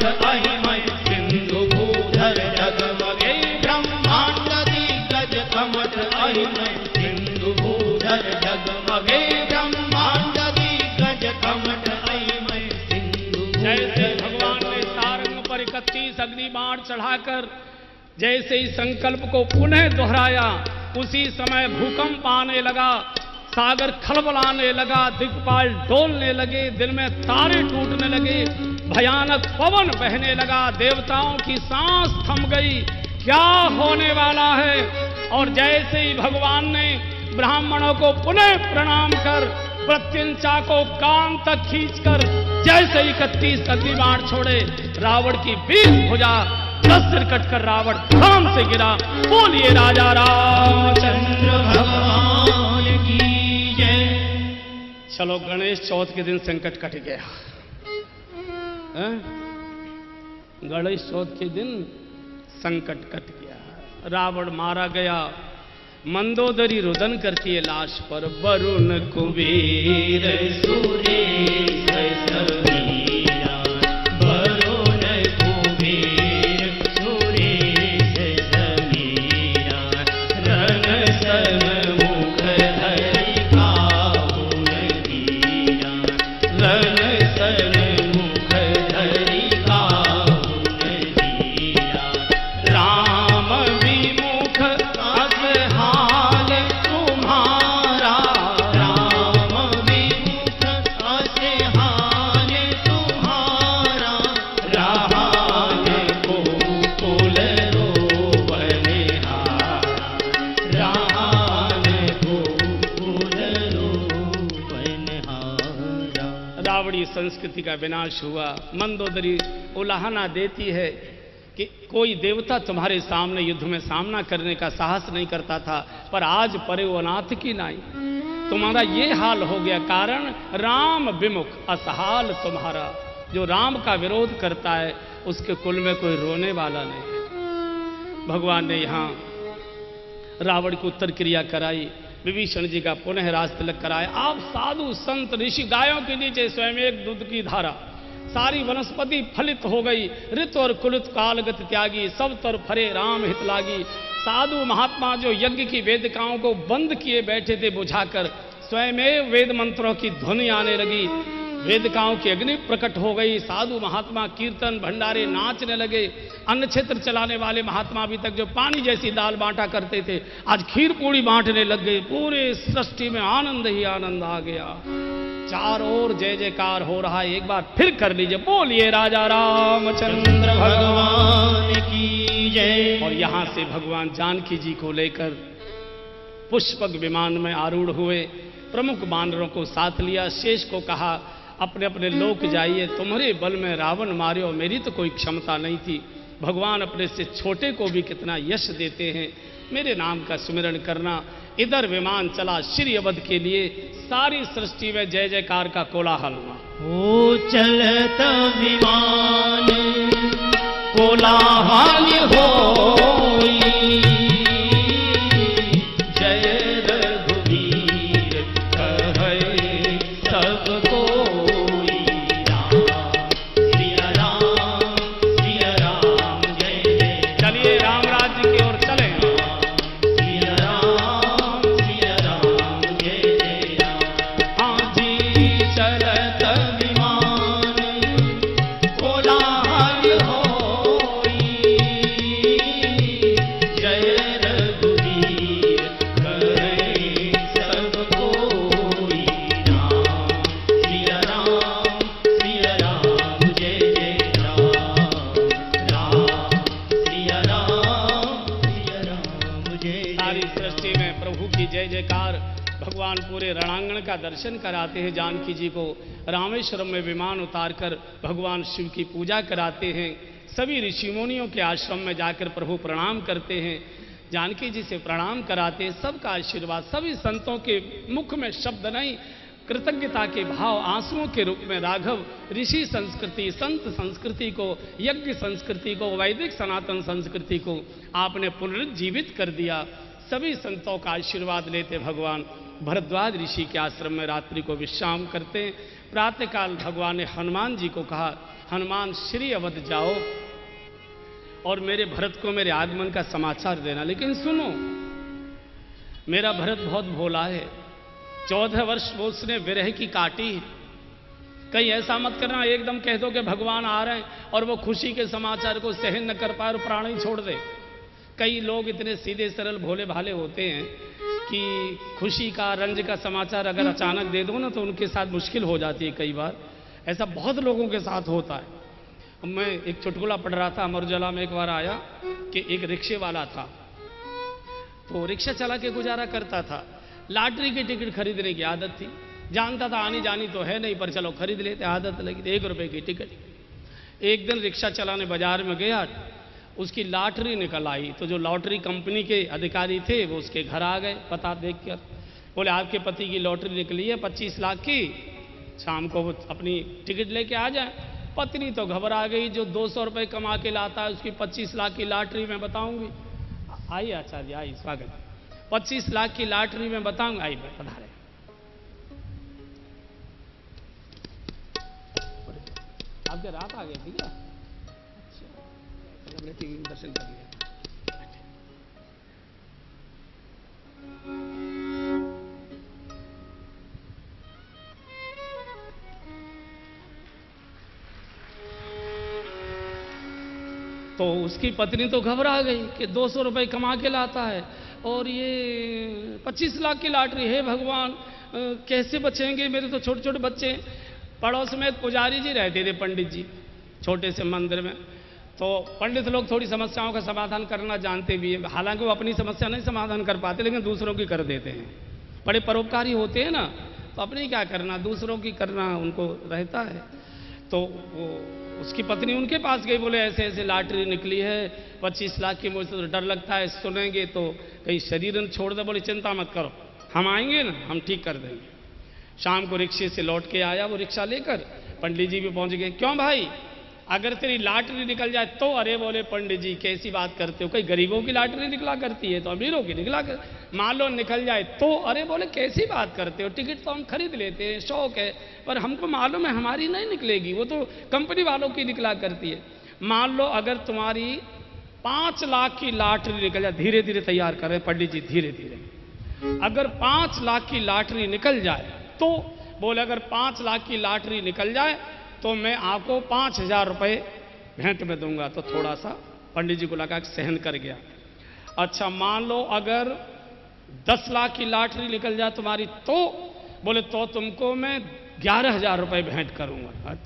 अहिमय सिंधु भूधर जगमगे ब्रह्मांड दिग्गज कमठ अहिमय सिंधु भूधर जगमगे ब्रह्मांड दिग्गज कमठ अहिमय सिंधु। जैसे भगवान ने सारंग पर 31 अग्नि बाण चढ़ाकर जैसे ही संकल्प को पुनः दोहराया, उसी समय भूकंप आने लगा, सागर खलबलाने लगा, दिक्पाल डोलने लगे, दिन में तारे टूटने लगे, भयानक पवन बहने लगा, देवताओं की सांस थम गई। क्या होने वाला है? और जैसे ही भगवान ने ब्राह्मणों को पुनः प्रणाम कर प्रत्यंचा को कान तक खींचकर जैसे ही 31 अग्निबाण छोड़े, रावण की 20 भुजा 10 सिर कटकर रावण धाम से गिरा। बोलिए राजा रामचंद्र भगवान की जय। चलो, गणेश चौथ के दिन संकट कट गया। गणेश चौथ के दिन संकट कट गया, रावण मारा गया। मंदोदरी रुदन करती है लाश पर, वरुण कुबेर सुरेश समीरा, वरुण कुबेर सुरेश समीरा, रन सन्मुख हरि काहुन धीरा, रन सन्मुख हरि काहुन धीरा, राम विमुख असहाल तुम्हारा, राम विमुख असहाल तुम्हारा, रहान को कुल रोवनहारा, रहान को कुल रोवनहारा। रावणी संस्कृति का विनाश हुआ। मंदोदरी उलाहना देती है कि कोई देवता तुम्हारे सामने युद्ध में सामना करने का साहस नहीं करता था, पर आज परे अनाथ की नाई तुम्हारा ये हाल हो गया। कारण राम विमुख असहाल तुम्हारा, जो राम का विरोध करता है उसके कुल में कोई रोने वाला नहीं है। भगवान ने यहाँ रावण की उत्तर क्रिया कराई, विभीषण जी का पुनः राज तिलक कराया। आप साधु संत ऋषि गायों के नीचे स्वयं एक दूध की धारा, सारी वनस्पति फलित हो गई, ऋतु और कुलित कालगत त्यागी, सब तर फरे राम हित लागी। साधु महात्मा जो यज्ञ की वेदिकाओं को बंद किए बैठे थे बुझाकर, स्वयं वेद मंत्रों की ध्वनि आने लगी, वेदिकाओं की अग्नि प्रकट हो गई। साधु महात्मा कीर्तन भंडारे नाचने लगे। अन्न क्षेत्र चलाने वाले महात्मा अभी तक जो पानी जैसी दाल बांटा करते थे, आज खीर पूड़ी बांटने लग गए। पूरे सृष्टि में आनंद ही आनंद आ गया। चारों ओर जय जयकार हो रहा है। एक बार फिर कर लीजिए, बोलिए राजा रामचंद्र भगवान की जय। और यहां से भगवान जानकी जी को लेकर पुष्पक विमान में आरूढ़ हुए, प्रमुख बानरों को साथ लिया, शेष को कहा अपने अपने लोक जाइए, तुम्हारे बल में रावण मारे, मेरी तो कोई क्षमता नहीं थी। भगवान अपने से छोटे को भी कितना यश देते हैं, मेरे नाम का सुमिरन करना। इधर विमान चला श्री अवध के लिए, सारी सृष्टि में जय जयकार का कोलाहल हुआ। ओ चलत विमान कोलाहल होई, जय रघुवीर कहे सब कोई, राम सिया राम जय जय। चलिए राम राज्य की ओर चले। सिया राम जय जय राम। हाँ जी चलत विमान कोलाहल होई, जय रघुवीर कहे सब कोई, राम सिया राम जय जय राम, राम सिया राम जय। सारी सृष्टि में प्रभु की जय जयकार। भगवान पूरे रणांगण का दर्शन कराते हैं जानकी जी को। रामेश्वरम में विमान उतारकर भगवान शिव की पूजा कराते हैं। सभी ऋषि मुनियों के आश्रम में जाकर प्रभु प्रणाम करते हैं, जानकी जी से प्रणाम कराते हैं। सबका आशीर्वाद, सभी संतों के मुख में शब्द नहीं, कृतज्ञता के भाव आंसुओं के रूप में राघव ऋषि संस्कृति, संत संस्कृति को, यज्ञ संस्कृति को, वैदिक सनातन संस्कृति को आपने पुनरुज्जीवित कर दिया। सभी संतों का आशीर्वाद लेते भगवान भरद्वाज ऋषि के आश्रम में रात्रि को विश्राम करते। प्रातःकाल भगवान ने हनुमान जी को कहा, हनुमान श्री अवध जाओ और मेरे भरत को मेरे आगमन का समाचार देना। लेकिन सुनो, मेरा भरत बहुत भोला है, 14 वर्ष वो उसने विरह की काटी। कहीं ऐसा मत करना एकदम कह दो कि भगवान आ रहे हैं और वो खुशी के समाचार को सहन न कर पाए और प्राण ही छोड़ दे। कई लोग इतने सीधे सरल भोले भाले होते हैं कि खुशी का रंज का समाचार अगर अचानक दे दो ना तो उनके साथ मुश्किल हो जाती है। कई बार ऐसा बहुत लोगों के साथ होता है। मैं एक चुटकुला पढ़ रहा था, अमर उजाला में एक बार आया कि एक रिक्शे वाला था, तो रिक्शा चला के गुजारा करता था। लॉटरी की टिकट खरीदने की आदत थी, जानता था आनी जानी तो है नहीं पर चलो खरीद लेते, आदत लगी। 1 रुपए की टिकट। एक दिन रिक्शा चलाने बाजार में गया, उसकी लॉटरी निकल आई। तो जो लॉटरी कंपनी के अधिकारी थे वो उसके घर आ गए पता देखकर, बोले आपके पति की लॉटरी निकली है 25 लाख की, शाम को वो अपनी टिकट लेके आ जाए। पत्नी तो घबरा गई, जो 200 रुपये कमा के लाता है उसकी 25 लाख की लॉटरी में बताऊंगी। आइए आचार्य आई, स्वागत। 25 लाख की लॉटरी में बताऊंगा, आई पधारे। आपके रात आ गए थी क्या? अच्छा, हमने टीवी में दर्शन कर लिया। तो उसकी पत्नी तो घबरा गई कि 200 रुपए कमा के लाता है और ये 25 लाख की लॉटरी है। भगवान कैसे बचेंगे, मेरे तो छोटे छोटे बच्चे। पड़ोस में एक पुजारी जी रहते थे, पंडित जी, छोटे से मंदिर में। तो पंडित लोग थोड़ी समस्याओं का समाधान करना जानते भी हैं, हालांकि वो अपनी समस्या नहीं समाधान कर पाते लेकिन दूसरों की कर देते हैं। बड़े परोपकारी होते हैं ना, तो अपनी क्या करना, दूसरों की करना उनको रहता है। तो वो उसकी पत्नी उनके पास गई, बोले ऐसे ऐसे लॉटरी निकली है 25 लाख की, मुझे तो डर लगता है सुनेंगे तो कहीं शरीर न छोड़ दे। बोले चिंता मत करो, हम आएंगे ना, हम ठीक कर देंगे। शाम को रिक्शे से लौट के आया वो रिक्शा लेकर, पंडित जी भी पहुंच गए। क्यों भाई, अगर तेरी लॉटरी निकल जाए तो? अरे बोले पंडित जी कैसी बात करते हो, कई गरीबों की लॉटरी निकला करती है तो अमीरों की निकला कर, मान लो निकल जाए तो? अरे बोले कैसी बात करते हो, टिकट तो हम खरीद लेते हैं, शौक है, पर हमको मालूम है हमारी नहीं निकलेगी, वो तो कंपनी वालों की निकला करती है। मान लो अगर तुम्हारी 5 लाख की लॉटरी निकल जाए, धीरे धीरे तैयार करें पंडित जी, धीरे धीरे। अगर 5 लाख की लॉटरी निकल जाए तो? बोले अगर 5 लाख की लॉटरी निकल जाए तो मैं आपको 5000 रुपये भेंट में दूंगा। तो थोड़ा सा पंडित जी को लगा कि सहन कर गया। अच्छा मान लो अगर 10 लाख की लॉटरी निकल जाए तुम्हारी तो? बोले तो तुमको मैं 11000 रुपये भेंट करूंगा। अच्छा।